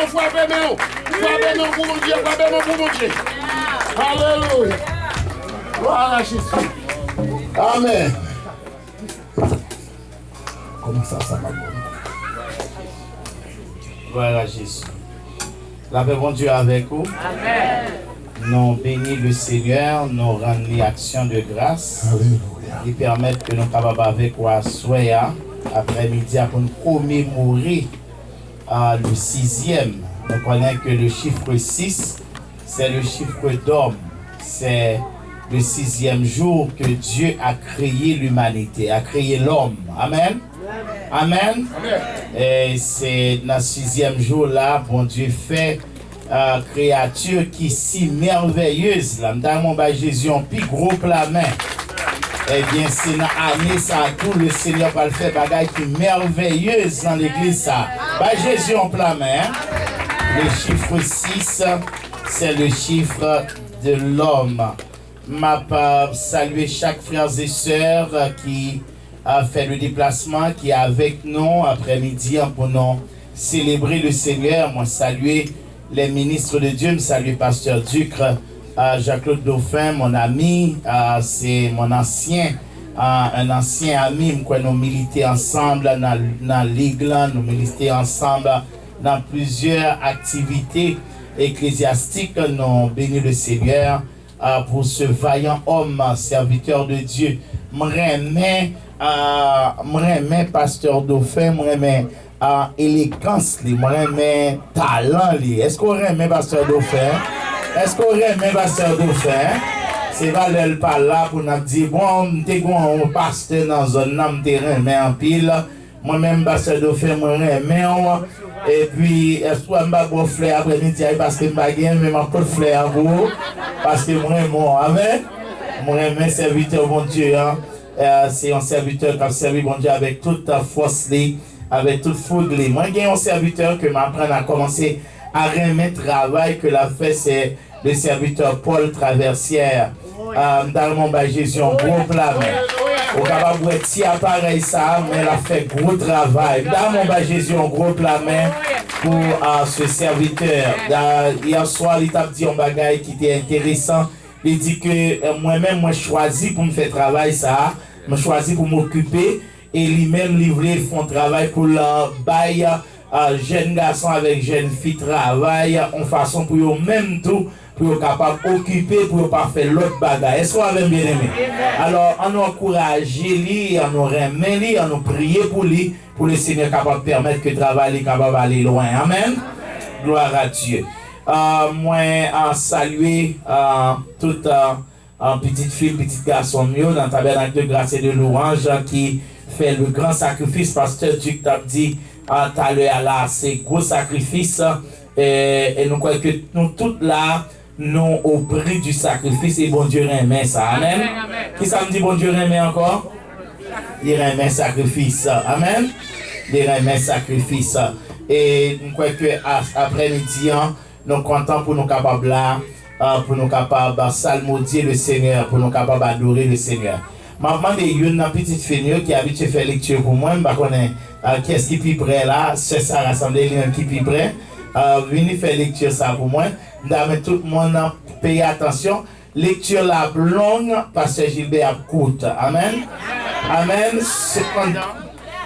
pour mon Dieu, pour mon Dieu. Alléluia. Gloire à Jésus. Amen. Comment ça va? Gloire à Jésus. La paix, bon Dieu, avec vous. Amen. Nous bénissons le Seigneur, nous rendons les actions de grâce. Alléluia. Et permettre que nous capables avec vous soir après-midi pour nous commémorer le 6e. Nous connaissons que le chiffre 6, c'est le chiffre d'homme. C'est le 6e jour que Dieu a créé l'humanité, a créé l'homme. Amen. Amen. Et c'est dans ce 6e jour-là, bon Dieu fait créature qui est si merveilleuse. Là, dans Jésus, un plus gros plat main. Eh bien, c'est dans l'année, ça tout le Seigneur va le faire bagaille qui est merveilleuse dans l'église. Ça. Jésus en plat main. Le chiffre 6, c'est le chiffre de l'homme. M'a salué chaque frère et sœur qui a fait le déplacement, qui est avec nous après-midi pour nous célébrer le Seigneur. Moi, saluer les ministres de Dieu, je salue Pasteur Ducre, Jacques-Claude Dauphin, mon ami, c'est mon ancien, un ancien ami, nous militons ensemble dans l'église, nous militons ensemble dans plusieurs activités ecclésiastiques. Nous bénissons le Seigneur pour ce vaillant homme, serviteur de Dieu. Je remets Pasteur Dauphin, je remets élégance, je remets talent. Est-ce qu'on remet Pasteur Dauphin? Est-ce qu'on remet Pasteur Dauphin? C'est pas le pas là pour nous dire, bon, t'es un pasteur dans une zone, t'es remet en pile. Moi-même, Pasteur Dauphin, je remets. Et puis, est-ce qu'on m'a beau fleur après-midi parce que je n'ai même pas de fleur pour vous? Parce que moi, amen. Moi, je suis serviteur, mon Dieu. C'est un serviteur qui a servi, mon Dieu, avec toute force, avec toute fougue. Moi, j'ai un serviteur que m'apprend à commencer à remettre travail que l'a fait, c'est le serviteur Paul Traversière. Dans mon Jésus, un gros plat. Au capable de petit appareil ça, mais elle a fait gros travail. Dans mon Jésus, un gros plat pour ce serviteur. Hier soir, il t'a dit un bagage qui était intéressant. Il dit que moi-même, moi, choisi pour me faire travail ça. Je choisi pour m'occuper. Et lui-même, livré, font travail pour le bail. Jeunes garçons avec jeunes filles travaillent en façon pour eux même tout. Pour être capable d'occuper, pour ne pas faire l'autre bagage. Est-ce qu'on a bien aimé? Alors, on nous encourage lui, on nous remet lui, on nous prie pour lui, pour le Seigneur capable de permettre que le travail est capable d'aller loin. Amen. Gloire à Dieu. Moi, saluer toute petite fille, petit garçon mieux dans le tabernacle de grâce et de louange qui fait le grand sacrifice. Pasteur Duc t'a dit tout à l'heure là, c'est gros sacrifice. Et nous croyons que nous tous là, nous au prix du sacrifice et bon Dieu remet ça. Amen. Qui ça me dit bon Dieu remet encore? Il remet sacrifice. Amen. Il remet sacrifice. Et nous croyons que après-midi, nous sommes contents pour nous capables là, pour nous capables de salmodier le Seigneur, pour nous capables d'adorer le Seigneur. Je me demande une petite fille qui a habitué à faire lecture pour moi. Je ne connais pas qui est-ce qui est prêt là. C'est ça rassemblé, qui est prêt. Venez faire lecture ça pour moi. Tout le monde paye attention. Lecture la longue parce que Gilbert a courte. Amen. Amen.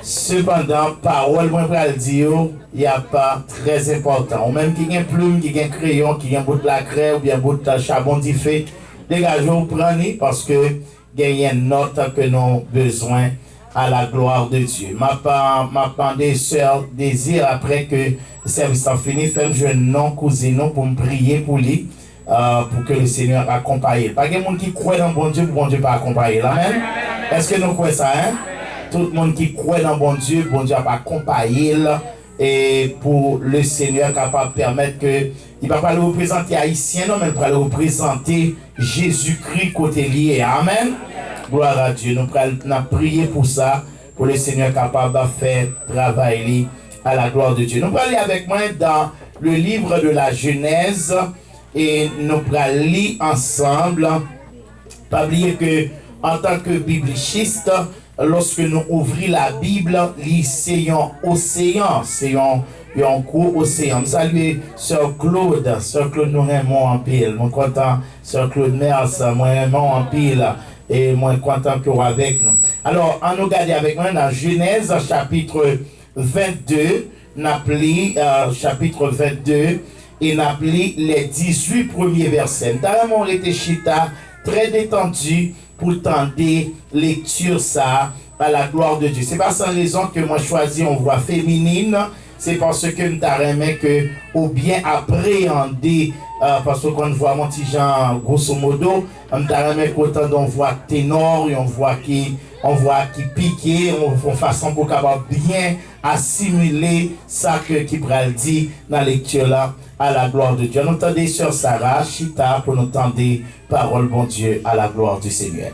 Cependant, parole, moi, pour le dire, il n'y a pas très important. Ou même qui a une plume, qui a un crayon, qui a un bout de la craie ou bien un bout de charbon diffé, dégagez-vous, prenez parce que il y a une note que nous avons besoin à la gloire de Dieu. Ma pandée sœur désire après que le service a fini, faire un non cousin pour me prier pour lui, pour que le Seigneur accompagne. Pas de monde qui croit dans bon Dieu, bon Dieu pas accompagner. Amen. Est-ce que nous croyons ça, hein? Tout le monde qui croit dans bon Dieu va accompagner et pour le Seigneur capable de permettre que il ne va pas le représenter haïtien, non, mais il va le représenter Jésus-Christ côté lié. Amen. Gloire à Dieu. Nous allons prier pour ça, pour le Seigneur capable de faire travailler à la gloire de Dieu. Nous allons aller avec moi dans le livre de la Genèse et nous allons lire ensemble. Pas oublier que en tant que biblichiste, lorsque nous ouvrons la Bible, c'est un océan, c'est un gros océan. Je salue Sœur Claude nous aimons en pile. Moi content, Sœur Claude Mers, moi aimons en pile. Et moi content que vous avec nous. Alors, on nous regarde avec moi dans Genèse chapitre 22, n'appelé chapitre 22, et n'appelé les 18 premiers versets. Nous avons été chita très détendu pour tenter lecture ça à la gloire de Dieu. C'est pas sans raison que moi choisis une voix féminine. C'est parce que nous avons que ou bien appréhender parce qu'on voit mon petit Jean grosso modo, on avons autant d'une voix ténor, une voix qui pique, une façon pour capable bien assimiler ça que qui pral dit dans la lecture là à la gloire de Dieu. Nous entendez sur Sarah Chita pour nous entendre parole bon Dieu à la gloire du Seigneur.